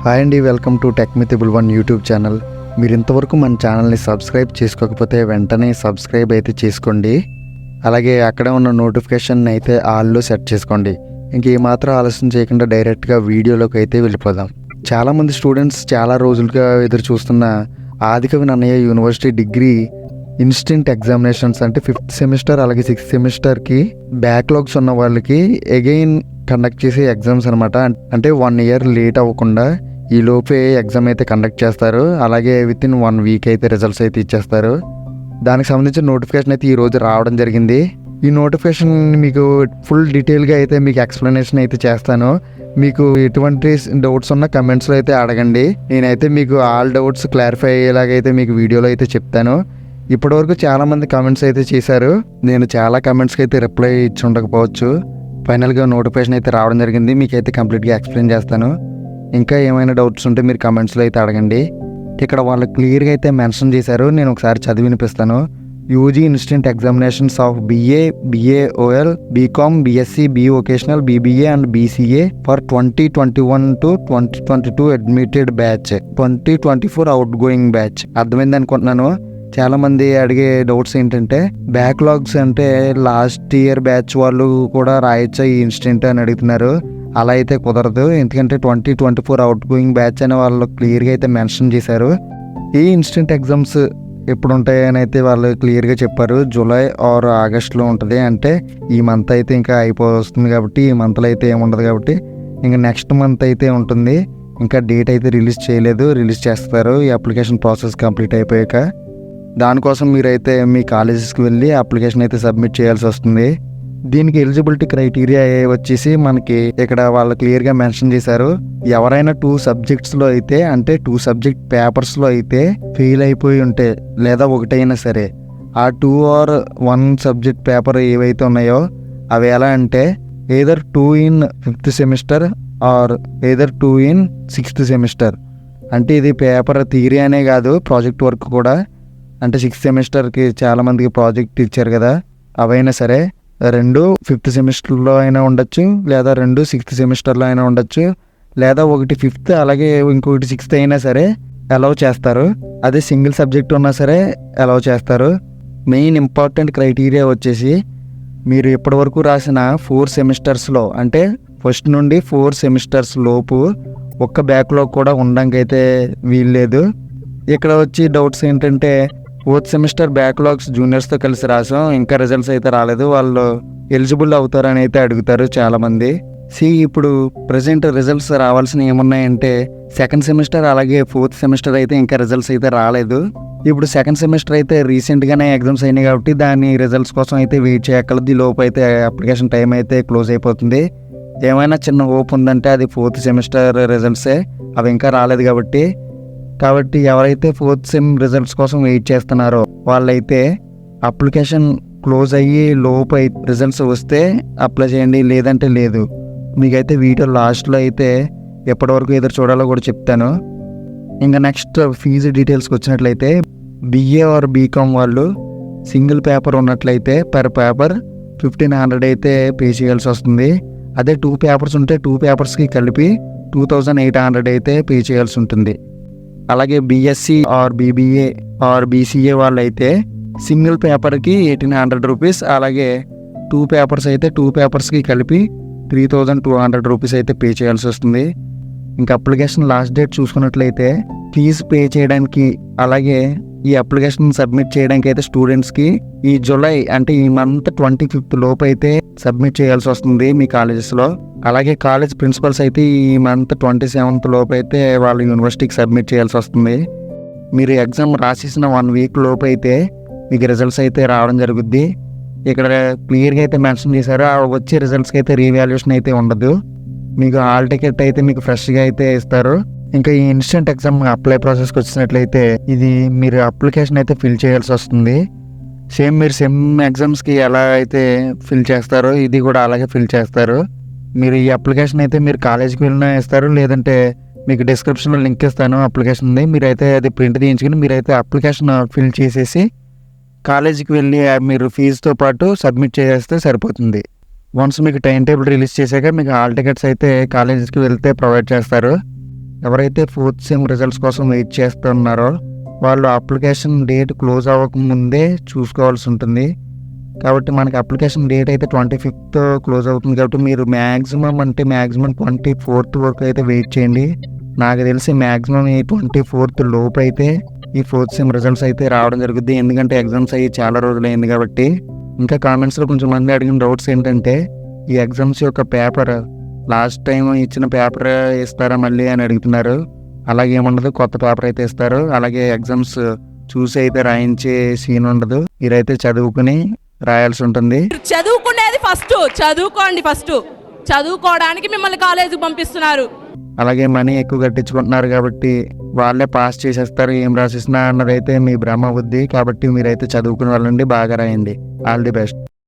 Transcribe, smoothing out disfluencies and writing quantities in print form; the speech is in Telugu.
హాయ్ అండి, welcome to tech with able one YouTube channel. మీరు ఇంతవరకు మన ఛానల్ని సబ్స్క్రైబ్ చేసుకోకపోతే వెంటనే సబ్స్క్రైబ్ అయితే చేసుకోండి. అలాగే అక్కడే ఉన్న నోటిఫికేషన్ అయితే ఆల్లో సెట్ చేసుకోండి. ఇంకేమాత్రం ఆలస్యం చేయకుండా డైరెక్ట్గా వీడియోలోకి అయితే వెళ్ళిపోదాం. చాలామంది స్టూడెంట్స్ చాలా రోజులుగా ఎదురు చూస్తున్న Adikavi Nannaya university degree instant examinations అంటే 5th సెమిస్టర్ అలాగే 6th సెమిస్టర్కి బ్యాక్లాగ్స్ ఉన్న వాళ్ళకి అగైన్ కండక్ట్ చేసే ఎగ్జామ్స్ అనమాట. అంటే 1 year లేట్ అవ్వకుండా ఈ లోపే ఎగ్జామ్ అయితే కండక్ట్ చేస్తారు. అలాగే విత్ ఇన్ 1 week అయితే రిజల్ట్స్ అయితే ఇచ్చేస్తారు. దానికి సంబంధించిన నోటిఫికేషన్ అయితే ఈరోజు రావడం జరిగింది. ఈ నోటిఫికేషన్ మీకు ఫుల్ డీటెయిల్గా అయితే మీకు ఎక్స్ప్లెనేషన్ అయితే చేస్తాను. మీకు ఎటువంటి డౌట్స్ ఉన్న కమెంట్స్లో అయితే అడగండి. నేనైతే మీకు ఆల్ డౌట్స్ క్లారిఫై అయ్యేలాగైతే మీకు వీడియోలో అయితే చెప్తాను. ఇప్పటివరకు చాలామంది కమెంట్స్ అయితే చేశారు. నేను చాలా కమెంట్స్కి అయితే రిప్లై ఇచ్చి ఉండకపోవచ్చు. ఫైనల్గా నోటిఫికేషన్ అయితే రావడం జరిగింది. మీకైతే కంప్లీట్గా ఎక్స్ప్లెయిన్ చేస్తాను. ఇంకా ఏమైనా డౌట్స్ ఉంటే మీరు కమెంట్స్లో అయితే అడగండి. ఇక్కడ వాళ్ళు క్లియర్గా అయితే మెన్షన్ చేశారు. నేను ఒకసారి చదివి వినిపిస్తాను. UG instant examinations of BA, BAOL, BCom, BSc, BE Vocational, BBA and BCA for 2021 to 2022 admitted batch, 2024 out going batch. అర్థమైంది అనుకుంటున్నాను. చాలా మంది అడిగే డౌట్స్ ఏంటంటే బ్యాక్లాగ్స్ అంటే లాస్ట్ ఇయర్ బ్యాచ్ వాళ్ళు కూడా రాయొచ్చా ఈ ఇన్స్టెంట్ అని అడుగుతున్నారు. అలా అయితే కుదరదు. ఎందుకంటే 2024 అవుట్ గోయింగ్ బ్యాచ్ అని వాళ్ళు క్లియర్గా అయితే మెన్షన్ చేశారు. ఈ ఇన్స్టెంట్ ఎగ్జామ్స్ ఎప్పుడు ఉంటాయని అయితే వాళ్ళు క్లియర్గా చెప్పారు. జూలై ఆర్ ఆగస్ట్లో ఉంటుంది. అంటే ఈ మంత్ అయితే ఇంకా అయిపోతుంది కాబట్టి ఈ మంత్లో అయితే ఏముండదు కాబట్టి ఇంకా నెక్స్ట్ మంత్ అయితే ఉంటుంది. ఇంకా డేట్ అయితే రిలీజ్ చేయలేదు. రిలీజ్ చేస్తారు ఈ అప్లికేషన్ ప్రాసెస్ కంప్లీట్ అయిపోయాక. దానికోసం మీరైతే మీ కాలేజెస్కి వెళ్ళి అప్లికేషన్ అయితే సబ్మిట్ చేయాల్సి వస్తుంది. దీనికి ఎలిజిబిలిటీ క్రైటీరియా వచ్చేసి మనకి ఇక్కడ వాళ్ళు క్లియర్గా మెన్షన్ చేశారు. ఎవరైనా 2 సబ్జెక్ట్స్లో అయితే అంటే 2 సబ్జెక్ట్ పేపర్స్లో అయితే ఫెయిల్ అయిపోయి ఉంటే లేదా ఒకటైనా సరే ఆ 2 or 1 సబ్జెక్ట్ పేపర్ ఏవైతే ఉన్నాయో అవి ఎలా అంటే either 2 in 5th semester or either 2 in 6th semester. అంటే ఇది పేపర్ థియరీ అనే కాదు, ప్రాజెక్ట్ వర్క్ కూడా. అంటే 6th సెమిస్టర్కి చాలామందికి ప్రాజెక్ట్ ఇచ్చారు కదా, అవైనా సరే 2 5th సెమిస్టర్లో అయినా ఉండొచ్చు, లేదా 2 6th సెమిస్టర్లో అయినా ఉండొచ్చు, లేదా ఒకటి 5th అలాగే ఇంకొకటి 6th అయినా సరే అలౌ చేస్తారు. అదే సింగిల్ సబ్జెక్ట్ ఉన్నా సరే అలౌ చేస్తారు. మెయిన్ ఇంపార్టెంట్ క్రైటీరియా వచ్చేసి మీరు ఇప్పటివరకు రాసిన 4 సెమిస్టర్స్లో అంటే ఫస్ట్ నుండి 4 సెమిస్టర్స్ లోపు ఒక్క బ్యాక్లాగ్ కూడా ఉండడానికి అయితే వీల్లేదు. ఇక్కడ వచ్చి డౌట్స్ ఏంటంటే 4th సెమిస్టర్ బ్యాక్లాగ్స్ జూనియర్స్తో కలిసి రాసాం, ఇంకా రిజల్ట్స్ అయితే రాలేదు, వాళ్ళు ఎలిజిబుల్ అవుతారని అయితే అడుగుతారు చాలామంది. ఇప్పుడు ప్రజెంట్ రిజల్ట్స్ రావాల్సిన ఏమున్నాయంటే 2nd సెమిస్టర్ అలాగే 4th సెమిస్టర్ అయితే ఇంకా రిజల్ట్స్ అయితే రాలేదు. ఇప్పుడు 2nd సెమిస్టర్ అయితే రీసెంట్గానే ఎగ్జామ్స్ అయినాయి కాబట్టి దాని రిజల్ట్స్ కోసం అయితే వెయిట్ చేయగలదు. ఈ లోపు అయితే అప్లికేషన్ టైం అయితే క్లోజ్ అయిపోతుంది. ఏమైనా చిన్న హోప్ ఉందంటే అది 4th సెమిస్టర్ రిజల్ట్సే. అవి ఇంకా రాలేదు కాబట్టి ఎవరైతే 4th సెమ్ రిజల్ట్స్ కోసం వెయిట్ చేస్తున్నారో వాళ్ళైతే అప్లికేషన్ క్లోజ్ అయ్యి లోపు రిజల్ట్స్ వస్తే అప్లై చేయండి, లేదంటే లేదు. మీకైతే వీడియో లాస్ట్లో అయితే ఎప్పటివరకు ఎదురు చూడాలో కూడా చెప్తాను. ఇంకా నెక్స్ట్ ఫీజు డీటెయిల్స్కి వచ్చినట్లయితే BA ఆర్ BCom వాళ్ళు సింగిల్ పేపర్ ఉన్నట్లయితే పర్ పేపర్ 1500 అయితే పే చేయాల్సి వస్తుంది. అదే 2 పేపర్స్ ఉంటే 2 పేపర్స్కి కలిపి 2800 అయితే పే చేయాల్సి ఉంటుంది. అలాగే BSc or BBA or BCA వాళ్ళు అయితే సింగిల్ పేపర్కి 1800 రూపీస్, అలాగే 2 పేపర్స్ అయితే 2 పేపర్స్కి కలిపి 3200 రూపీస్ అయితే పే చేయాల్సి వస్తుంది. ఇంకా అప్లికేషన్ లాస్ట్ డేట్ చూసుకున్నట్లయితే ఫీజు పే చేయడానికి అలాగే ఈ అప్లికేషన్ సబ్మిట్ చేయడానికి అయితే స్టూడెంట్స్కి ఈ జూలై అంటే ఈ మంత్ 25th లోపు అయితే సబ్మిట్ చేయాల్సి వస్తుంది మీ కాలేజెస్లో. అలాగే కాలేజ్ ప్రిన్సిపల్స్ అయితే ఈ మంత్ 27th లోపు అయితే వాళ్ళ యూనివర్సిటీకి సబ్మిట్ చేయాల్సి వస్తుంది. మీరు ఎగ్జామ్ రాసేసిన 1 week లోపు అయితే మీకు రిజల్ట్స్ అయితే రావడం జరుగుద్ది. ఇక్కడ క్లియర్గా అయితే మెన్షన్ చేశారు. వచ్చే రిజల్ట్స్కి అయితే రీవాల్యుయేషన్ అయితే ఉండదు. మీకు హాల్ టికెట్ అయితే మీకు ఫ్రెష్గా అయితే ఇస్తారు. ఇంకా ఈ ఇన్స్టెంట్ ఎగ్జామ్ అప్లై ప్రాసెస్కి వచ్చినట్లయితే ఇది మీరు అప్లికేషన్ అయితే ఫిల్ చేయాల్సి వస్తుంది. సేమ్ మీరు సెమ్ ఎగ్జామ్స్కి ఎలా అయితే ఫిల్ చేస్తారో ఇది కూడా అలాగే ఫిల్ చేస్తారు. మీరు ఈ అప్లికేషన్ అయితే మీరు కాలేజీకి వెళ్ళినా ఇస్తారు, లేదంటే మీకు డిస్క్రిప్షన్లో లింక్ ఇస్తాను అప్లికేషన్ది. మీరైతే అది ప్రింట్ తీయించుకుని మీరైతే అప్లికేషన్ ఫిల్ చేసేసి కాలేజీకి వెళ్ళి మీరు ఫీజుతో పాటు సబ్మిట్ చేసేస్తే సరిపోతుంది. వన్స్ మీకు టైం టేబుల్ రిలీజ్ చేశాక మీకు హాల్ టికెట్స్ అయితే కాలేజెస్కి వెళ్తే ప్రొవైడ్ చేస్తారు. ఎవరైతే ఫోర్త్ సెమ్ రిజల్ట్స్ కోసం వెయిట్ చేస్తున్నారో వాళ్ళు అప్లికేషన్ డేట్ క్లోజ్ అవ్వకముందే చూసుకోవాల్సి ఉంటుంది. కాబట్టి మనకి అప్లికేషన్ డేట్ అయితే 25th క్లోజ్ అవుతుంది. కాబట్టి మీరు మ్యాక్సిమం 24th వరకు అయితే వెయిట్ చేయండి. నాకు తెలిసి మ్యాక్సిమం ఈ 24th లోపు అయితే ఈ ఫోర్త్ సెమ్ రిజల్ట్స్ అయితే రావడం జరుగుద్ది. ఎందుకంటే ఎగ్జామ్స్ అయ్యి చాలా రోజులైంది కాబట్టి. ఇంకా కామెంట్స్లో కొంచెం మంది అడిగిన డౌట్స్ ఏంటంటే ఈ ఎగ్జామ్స్ యొక్క పేపర్ లాస్ట్ టైం ఇచ్చిన పేపర్ ఇస్తారా మళ్ళీ అని అడుగుతున్నారు. అలాగే ఏముండదు, కొత్త పేపర్ అయితే ఇస్తారు. అలాగే ఎగ్జామ్స్ చూసి అయితే రాయించే సీన్ ఉండదు. మీరైతే చదువుకుని రాయాల్సి ఉంటుంది. చదువుకునేది ఫస్ట్ చదువుకోవడానికి మిమ్మల్ని కాలేజీకి పంపిస్తున్నారు. అలాగే మనీ ఎక్కువ కట్టించుకుంటున్నారు కాబట్టి వాళ్ళే పాస్ చేసేస్తారు ఏం రాసిస్తున్నా అన్నదైతే మీ భ్రమ బుద్ధి. కాబట్టి మీరైతే చదువుకుని వాళ్ళండి, బాగా రాయండి. All the best.